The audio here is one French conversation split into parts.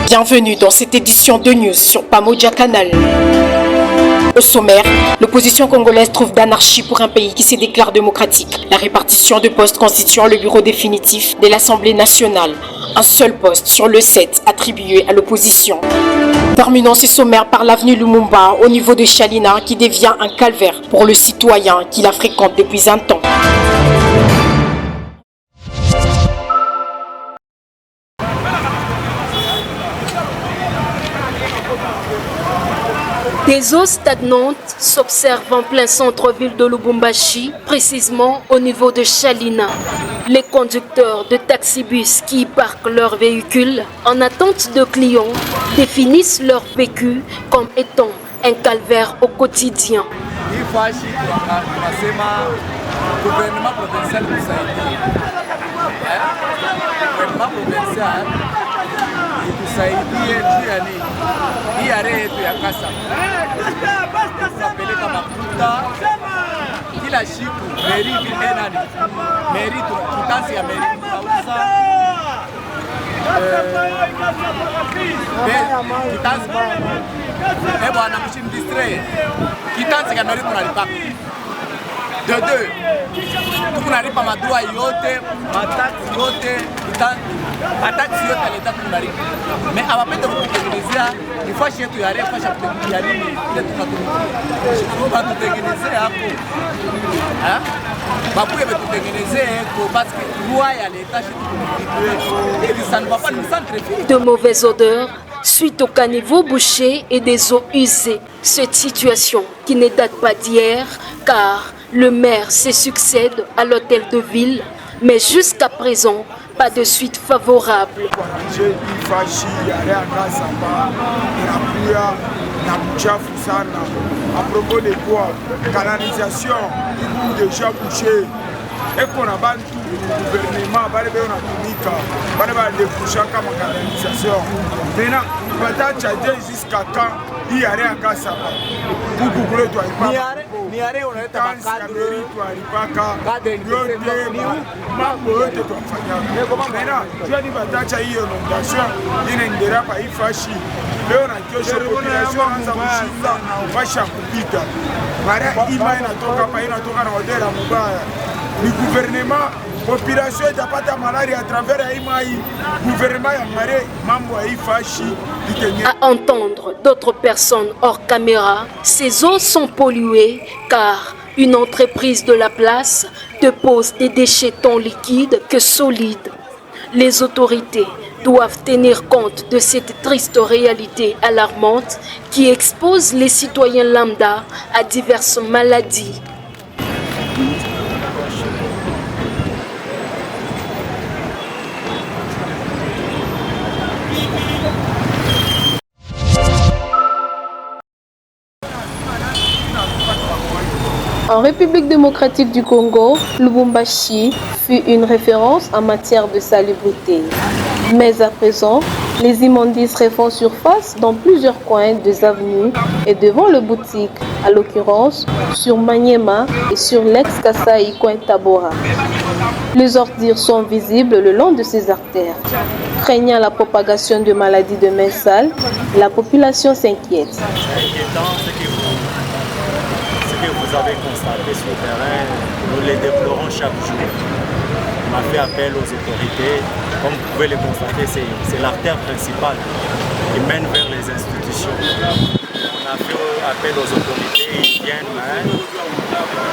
Bienvenue dans cette édition de News sur Pamoja Canal. Au sommaire, l'opposition congolaise trouve d'anarchie pour un pays qui se déclare démocratique. La répartition de postes constituant le bureau définitif de l'Assemblée nationale. Un seul poste sur le 7 attribué à l'opposition. Terminons ces sommaires par l'avenue Lumumba au niveau de Chalina qui devient un calvaire pour le citoyen qui la fréquente depuis un temps. Des eaux stagnantes s'observent en plein centre-ville de Lubumbashi, précisément au niveau de Chalina. Les conducteurs de taxibus qui y parquent leurs véhicules en attente de clients définissent leur vécu comme étant un calvaire au quotidien. Kila siku meri enani meri tutansi ya meri kitansi bwana mshindistre kitansi ya meri tunalipa de deux tunalipa madua yote mataksi yote mataksi yote aleta tunalipa mais abapende kutengenezea ifashi yetu ya refa ya kutengenezea nini ile tunatutengenezea hapo babuye betutengenezea ko parce que loi ya leta ça ne va pas nous centrer. De mauvaises odeurs suite aux caniveaux bouchés et des eaux usées. Cette situation qui ne date pas d'hier car le maire se succède à l'hôtel de ville, mais jusqu'à présent, pas de suite favorable. À propos de quoi, canalisation, il est déjà bouché. Et qu'on a battu le gouvernement, on a débouché comme canalisation. Maintenant, on va charger jusqu'à quand il y a rien à Kassaba. Pour Google, toi, il n'y a rien, on est à Kassaba. Maintenant, tu as dit que tu as eu une inondation, il y a pas eu fachi. Leo na kesho population anza kushinda fasha kupita. Mara ima inatoka hapa inatoka na odera mubaya. Ni gouvernement population itapata malaria à travers ima hii gouvernement ya mare mambo ya fashi. À entendre d'autres personnes hors caméra, ces eaux sont polluées car une entreprise de la place dépose des déchets tant liquides que solides. Les autorités doivent tenir compte de cette triste réalité alarmante qui expose les citoyens lambda à diverses maladies. En République démocratique du Congo, Lubumbashi fut une référence en matière de salubrité. Mais à présent, les immondices refont surface dans plusieurs coins des avenues et devant le boutique, à l'occurrence sur Maniema et sur l'ex-Kasai coin Tabora. Les ordures sont visibles le long de ces artères. Craignant la propagation de maladies de mains sales, la population s'inquiète. Vous avez constaté sur le terrain, nous les déplorons chaque jour. On a fait appel aux autorités. Comme vous pouvez le constater, c'est l'artère principale qui mène vers les institutions. On a fait appel aux autorités, ils viennent,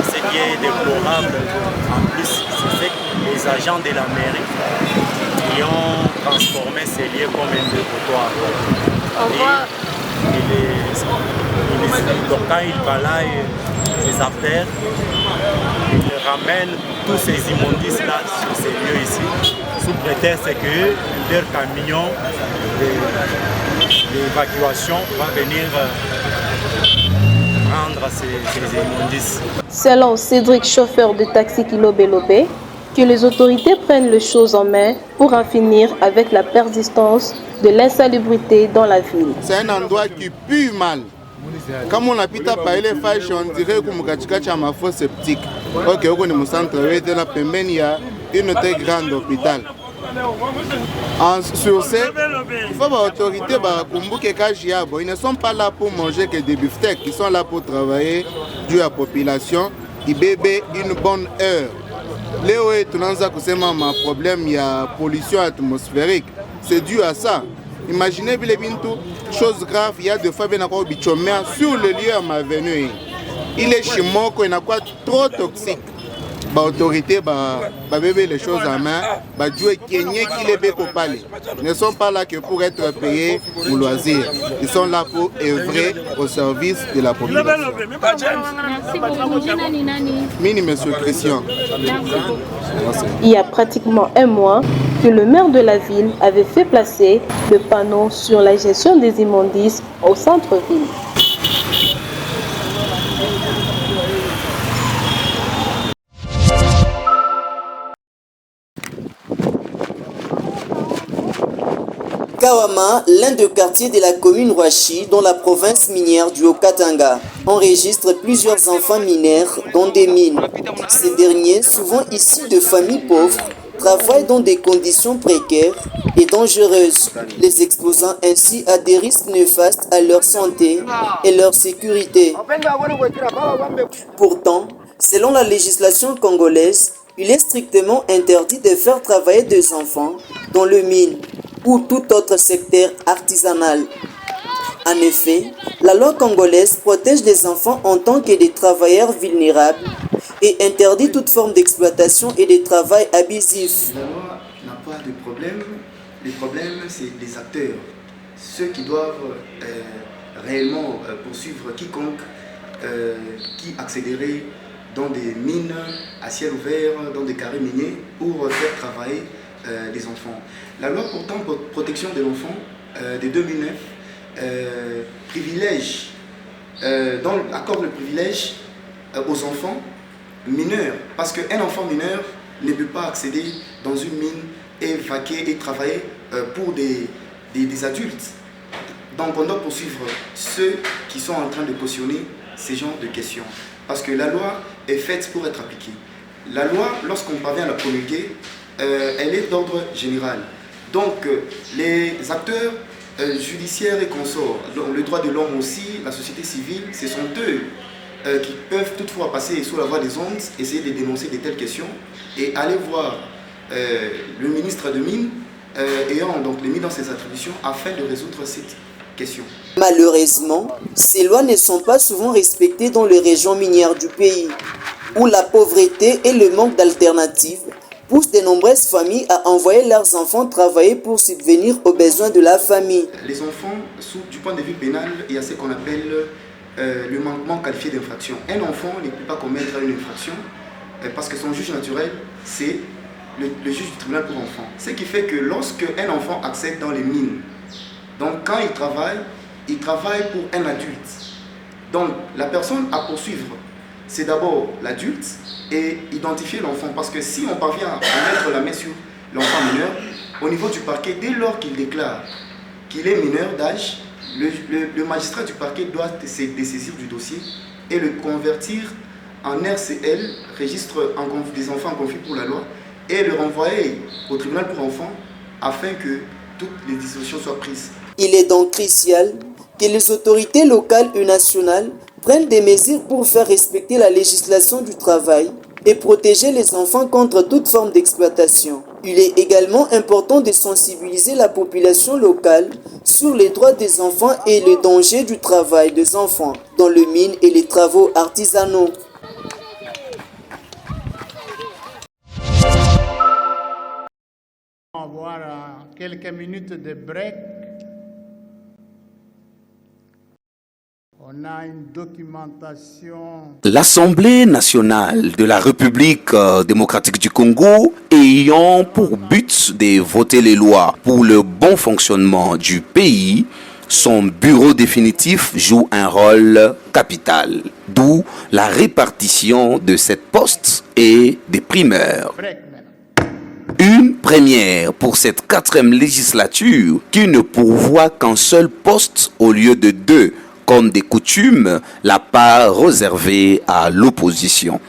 ce qui est déplorable. En plus, c'est les agents de la mairie qui ont transformé ces lieux comme un dépotoir. Donc quand ils balayent les artères, ils ramènent tous ces immondices-là sur ces lieux ici, sous prétexte que leur camion d'évacuation va venir prendre ces immondices. Selon Cédric, chauffeur de taxi Kilo Belobé, que les autorités prennent les choses en main pour en finir avec la persistance de l'insalubrité dans la ville. C'est un endroit qui pue mal. Comme on a pu parler les fâches, on dirait que Mukachikacha a ma fosse septique. Ok, on est au centre, il y a une très grande hôpital. Sur ce, il faut que l'autorité ils ne sont pas là pour manger que des beefsteaks, ils sont là pour travailler dû à la population, ils bébé une bonne heure. Léo et tout un problème, il y a pollution atmosphérique, c'est dû à ça. Imaginez chose grave, il y a des fois sur le lieu à ma venue. Il est chimoko, il n'a quoi trop toxique. L'autorité bébé les choses en main, jouer Kenya qui les bécopalés. Ils ne sont pas là que pour être payés pour loisir. Ils sont là pour œuvrer au service de la population. Mini monsieur Christian. Il y a pratiquement un mois que le maire de la ville avait fait placer le panneau sur la gestion des immondices au centre-ville. Kawama, l'un des quartiers de la commune Rwashi, dans la province minière du Haut-Katanga, enregistre plusieurs enfants mineurs dans des mines. Ces derniers, souvent issus de familles pauvres, travaillent dans des conditions précaires et dangereuses, les exposant ainsi à des risques néfastes à leur santé et leur sécurité. Pourtant, selon la législation congolaise, il est strictement interdit de faire travailler des enfants dans le mine ou tout autre secteur artisanal. En effet, la loi congolaise protège les enfants en tant que des travailleurs vulnérables et interdit toute forme d'exploitation et de travail abusif. La loi n'a pas de problème. Le problème, c'est les acteurs, ceux qui doivent réellement poursuivre quiconque qui accéderait dans des mines à ciel ouvert, dans des carrés miniers pour faire travailler des enfants. La loi portant protection de l'enfant de 2009 privilège, accorde le privilège aux enfants mineurs, parce qu'un enfant mineur ne peut pas accéder dans une mine et vaquer et travailler pour des adultes. Donc on doit poursuivre ceux qui sont en train de cautionner ces genres de questions, parce que la loi est faite pour être appliquée. La loi, lorsqu'on parvient à la promulguer, elle est d'ordre général. Donc les acteurs judiciaires et consorts, le droit de l'homme aussi, la société civile, ce sont eux qui peuvent toutefois passer sous la voie des ondes, essayer de dénoncer de telles questions et aller voir le ministre de Mines ayant donc les mines dans ses attributions afin de résoudre cette question. Malheureusement, ces lois ne sont pas souvent respectées dans les régions minières du pays, où la pauvreté et le manque d'alternatives poussent de nombreuses familles à envoyer leurs enfants travailler pour subvenir aux besoins de la famille. Les enfants, du point de vue pénal, il y a ce qu'on appelle le manquement qualifié d'infraction. Un enfant ne peut pas commettre une infraction parce que son juge naturel, c'est le juge du tribunal pour enfants. Ce qui fait que lorsque un enfant accède dans les mines, donc quand il travaille pour un adulte. Donc la personne à poursuivre, c'est d'abord l'adulte et identifier l'enfant. Parce que si on parvient à mettre la main sur l'enfant mineur, au niveau du parquet, dès lors qu'il déclare qu'il est mineur d'âge, le magistrat du parquet doit se dessaisir du dossier et le convertir en RCL, registre des enfants en conflit pour la loi, et le renvoyer au tribunal pour enfants afin que toutes les dispositions soient prises. Il est donc crucial que les autorités locales et nationales prennent des mesures pour faire respecter la législation du travail et protéger les enfants contre toute forme d'exploitation. Il est également important de sensibiliser la population locale sur les droits des enfants et le danger du travail des enfants dans les mines et les travaux artisanaux. On va avoir quelques minutes de break. On a une documentation. L'Assemblée nationale de la République démocratique du Congo ayant pour but de voter les lois pour le bon fonctionnement du pays, son bureau définitif joue un rôle capital, d'où la répartition de cette poste et des primeurs. Une première pour cette 4e législature qui ne pourvoit qu'un seul poste au lieu de 2, comme des coutumes, la part réservée à l'opposition.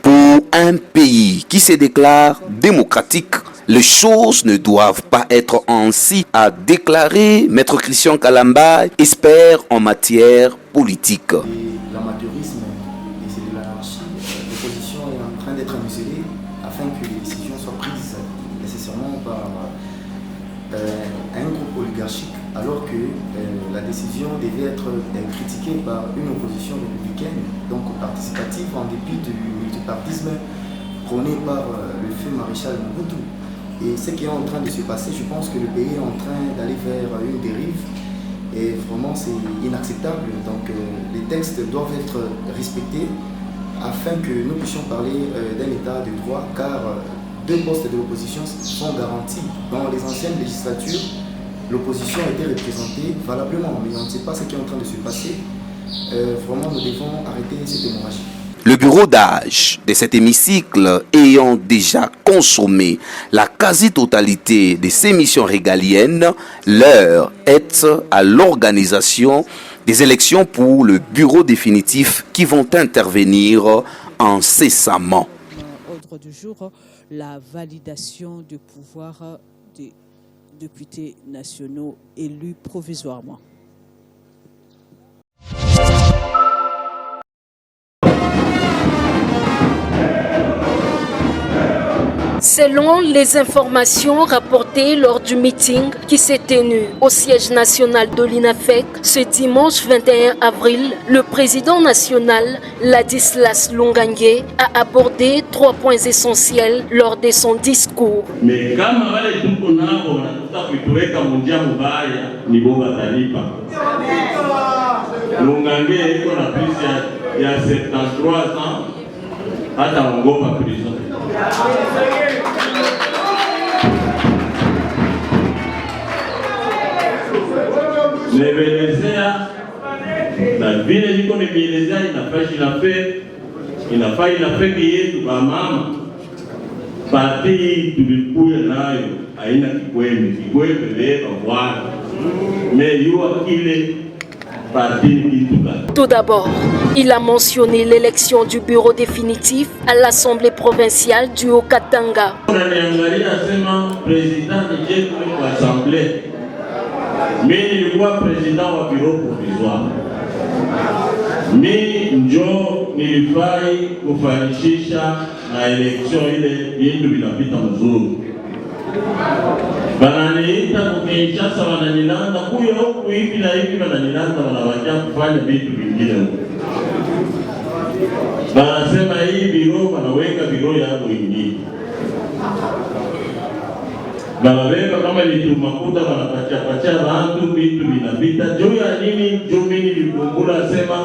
Pour un pays qui se déclare démocratique, Les choses ne doivent pas être ainsi, a déclaré Maître Christian Kalamba, expert en matière politique. L'amateurisme et c'est de l'anarchie. L'opposition est en train d'être muselée afin que les décisions soient prises nécessairement par un groupe oligarchique, alors que la décision devait être critiquée par une opposition républicaine, donc participative, en dépit du multipartisme prôné par le feu maréchal Mobutu. Et ce qui est en train de se passer, je pense que le pays est en train d'aller vers une dérive et vraiment c'est inacceptable. Donc les textes doivent être respectés afin que nous puissions parler d'un état de droit, car deux postes de l'opposition sont garantis. Dans les anciennes législatures, l'opposition a été représentée valablement, mais on ne sait pas ce qui est en train de se passer. Vraiment, nous devons arrêter cette hémorragie. Le bureau d'âge de cet hémicycle ayant déjà consommé la quasi-totalité de ses missions régaliennes, l'heure est à l'organisation des élections pour le bureau définitif qui vont intervenir incessamment. Ordre du jour, la validation du pouvoir des députés nationaux élus provisoirement. Selon les informations rapportées lors du meeting qui s'est tenu au siège national de l'INAFEC ce dimanche 21 avril, le président national Ladislas Longangue a abordé 3 points essentiels lors de son discours. Mais kama wale tuko nao wanataka kutuweka munjia mubaya ni boga talipa. Longangue iko na plus ya 73 ans hata ongopa prison. Nimeelezea na vile niko nimeelezea inafaa inafeki yetu kwa mama parti tulikuwa nayo haina kikwembe leo bwana meyua kile. Tout d'abord, il a mentionné l'élection du bureau définitif à l'Assemblée provinciale du Haut-Katanga. Bananiita kukinshasa wananilanda kuyo huku hivi na hivi wananilanda wanawakia kufanya vitu vingine. Banasema hii biro wanaweka biro yao ingine. Banaweka kama litumakuta wanapacha watu vitu vinapita. Juu ya nini? Juu mimi nilikumbula sema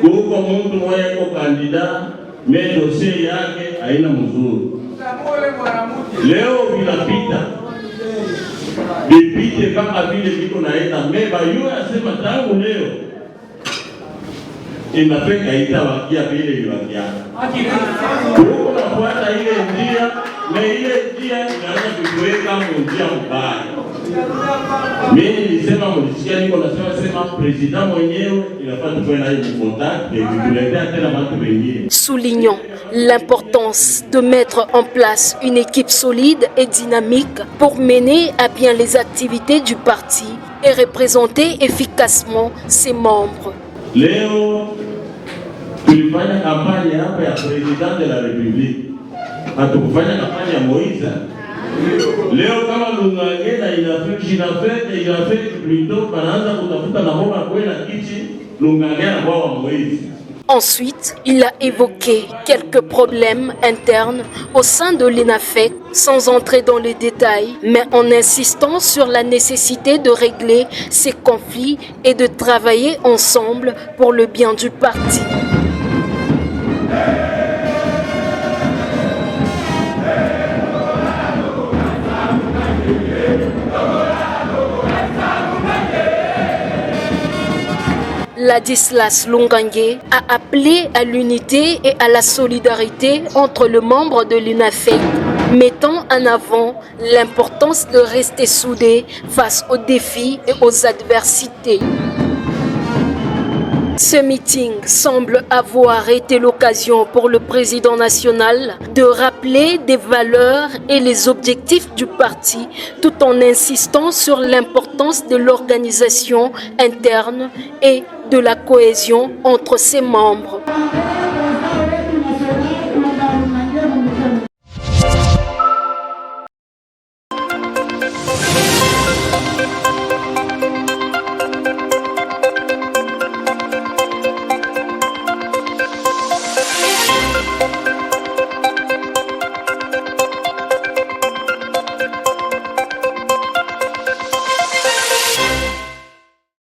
kuko mtu mmoja yuko kandida dossier yake haina mzuri. Leo vinapita. Bipite kama vile viko naenda meba yule asema tangu leo inafeka itawakia vile iwakia. Huko nafuata ile njia na ile njia inaanza kuweka njia mbaya. Mimi nilisema mlisikia niko nasema president mwenyewe inafaa tuwe na hii contact et kutuletea tena watu wengine. Soulignons l'importance de mettre en place une équipe solide et dynamique pour mener à bien les activités du parti et représenter efficacement ses membres. Léo, tulifanya kampanya hapa ya président de la République. Hatukufanya kampanya ya Moïse. Leo kama Longangue na inafeki plutôt banaanza kutafuta na mama kwenda kiti Longangue na kwa Moïse. Ensuite, il a évoqué quelques problèmes internes au sein de l'INAFEC, sans entrer dans les détails, mais en insistant sur la nécessité de régler ces conflits et de travailler ensemble pour le bien du parti. Ladislas Longangue a appelé à l'unité et à la solidarité entre les membres de l'UNAFEC, mettant en avant l'importance de rester soudés face aux défis et aux adversités. Ce meeting semble avoir été l'occasion pour le président national de rappeler des valeurs et les objectifs du parti tout en insistant sur l'importance de l'organisation interne et de la cohésion entre ses membres.